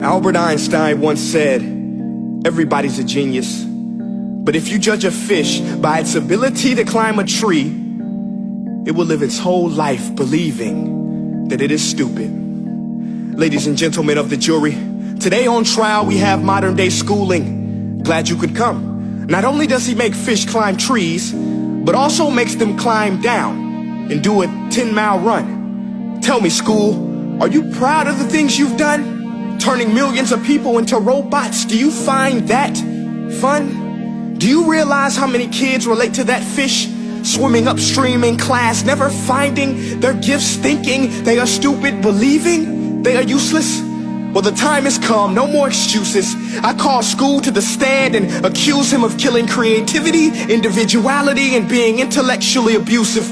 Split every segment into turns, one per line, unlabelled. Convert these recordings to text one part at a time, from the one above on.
Albert Einstein once said, everybody's a genius, but if you judge a fish by its ability to climb a tree, it will live its whole life believing that it is stupid. Ladies and gentlemen of the jury, today on trial we have modern day schooling. Glad you could come. Not only does he make fish climb trees, but also makes them climb down and do a 10-mile run. Tell me, school, are you proud of the things you've done? Turning millions of people into robots, do you find that fun? Do you realize how many kids relate to that fish? Swimming upstream in class, never finding their gifts, thinking they are stupid, believing they are useless? Well, the time has come, no more excuses. I call school to the stand and accuse him of killing creativity, individuality, and being intellectually abusive.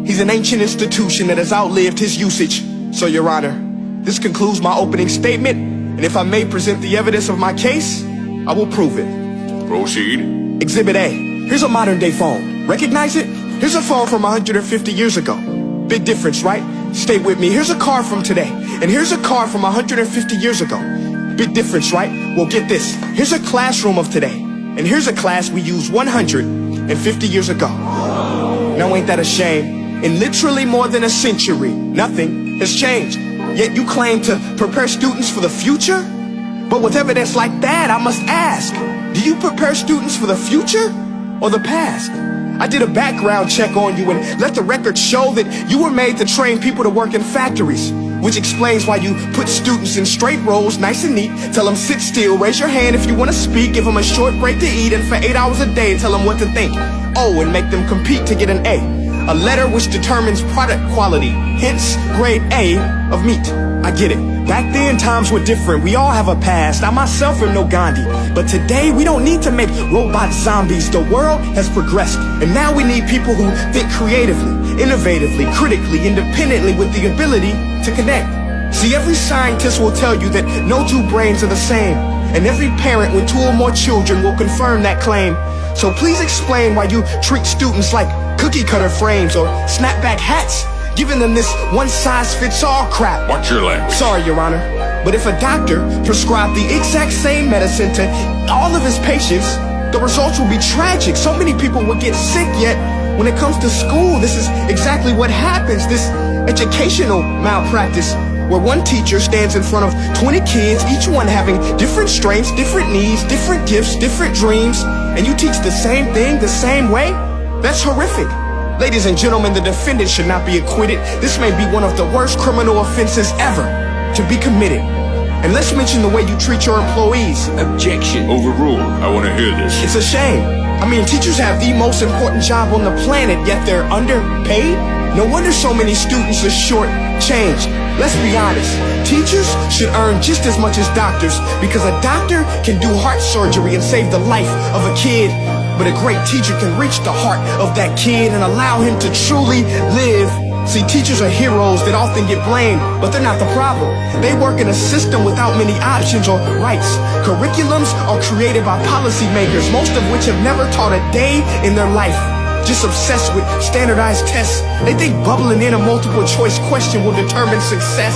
He's an ancient institution that has outlived his usage. So, Your Honor, this concludes my opening statement, and if I may present the evidence of my case, I will prove it.
Proceed.
Exhibit A. Here's a modern day phone. Recognize it? Here's a phone from 150 years ago. Big difference, right? Stay with me. Here's a car from today, and here's a car from 150 years ago. Big difference, right? Well, get this. Here's a classroom of today, and here's a class we used 150 years ago. Now ain't that a shame? In literally more than a century, nothing has changed. Yet you claim to prepare students for the future? But with evidence like that, I must ask, do you prepare students for the future or the past? I did a background check on you and let the record show that you were made to train people to work in factories, which explains why you put students in straight rows, nice and neat, tell them sit still, raise your hand if you want to speak, give them a short break to eat, and for 8 hours a day tell them what to think. Oh, and make them compete to get an A. A letter which determines product quality, hence grade A of meat. I get it. Back then, times were different. We all have a past. I myself am no Gandhi. But today, we don't need to make robot zombies. The world has progressed. And now we need people who think creatively, innovatively, critically, independently, with the ability to connect. See, every scientist will tell you that no two brains are the same. And every parent with 2 or more children will confirm that claim. So please explain why you treat students like cookie cutter frames or snapback hats, giving them this one-size-fits-all crap.
Watch your language.
Sorry, Your Honor, but if a doctor prescribed the exact same medicine to all of his patients, the results will be tragic. So many people will get sick, yet when it comes to school, this is exactly what happens. This educational malpractice, where one teacher stands in front of 20 kids, each one having different strengths, different needs, different gifts, different dreams, and you teach the same thing the same way? That's horrific. Ladies and gentlemen, the defendant should not be acquitted. This may be one of the worst criminal offenses ever to be committed. And let's mention the way you treat your employees.
Objection. Overruled. I want to hear this.
It's a shame. I mean, teachers have the most important job on the planet, yet they're underpaid? No wonder so many students are short-changed. Let's be honest. Teachers should earn just as much as doctors, because a doctor can do heart surgery and save the life of a kid. But a great teacher can reach the heart of that kid and allow him to truly live. See, teachers are heroes that often get blamed, but they're not the problem. They work in a system without many options or rights. Curriculums are created by policymakers, most of which have never taught a day in their life. Just obsessed with standardized tests. They think bubbling in a multiple choice question will determine success.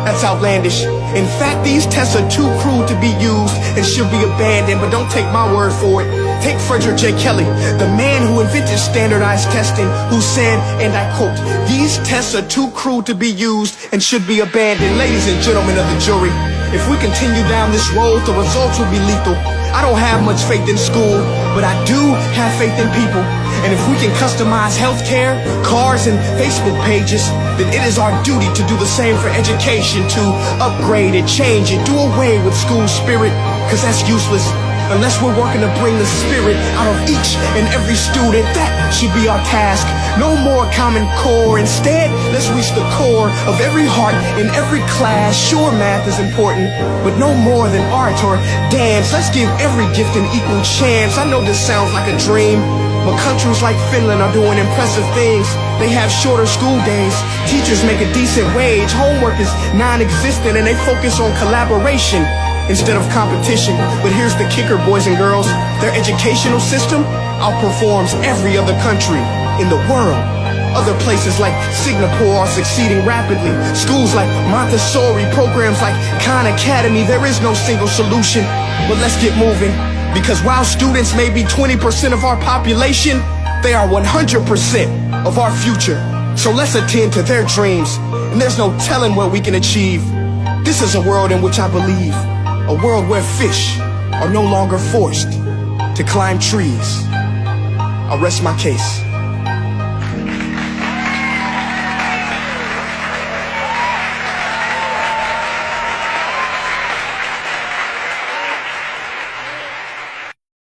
That's outlandish. In fact, these tests are too cruel to be used and should be abandoned, but don't take my word for it. Take Frederick J. Kelly, the man who invented standardized testing, who said, and I quote, "These tests are too cruel to be used and should be abandoned." Ladies and gentlemen of the jury, if we continue down this road, the results will be lethal. I don't have much faith in school, but I do have faith in people. And if we can customize healthcare, cars, and Facebook pages, then it is our duty to do the same for education, to upgrade it, change it, do away with school spirit, because that's useless. Unless we're working to bring the spirit out of each and every student, that should be our task. No more Common Core. Instead, let's reach the core of every heart in every class. Sure, math is important, but no more than art or dance. Let's give every gift an equal chance. I know this sounds like a dream, but countries like Finland are doing impressive things. They have shorter school days. Teachers make a decent wage. Homework is non-existent, and they focus on collaboration instead of competition. But here's the kicker, boys and girls. Their educational system outperforms every other country in the world. Other places like Singapore are succeeding rapidly. Schools like Montessori, programs like Khan Academy. There is no single solution, but let's get moving. Because while students may be 20% of our population, they are 100% of our future. So let's attend to their dreams, and there's no telling what we can achieve. This is a world in which I believe, a world where fish are no longer forced to climb trees. I'll rest my case.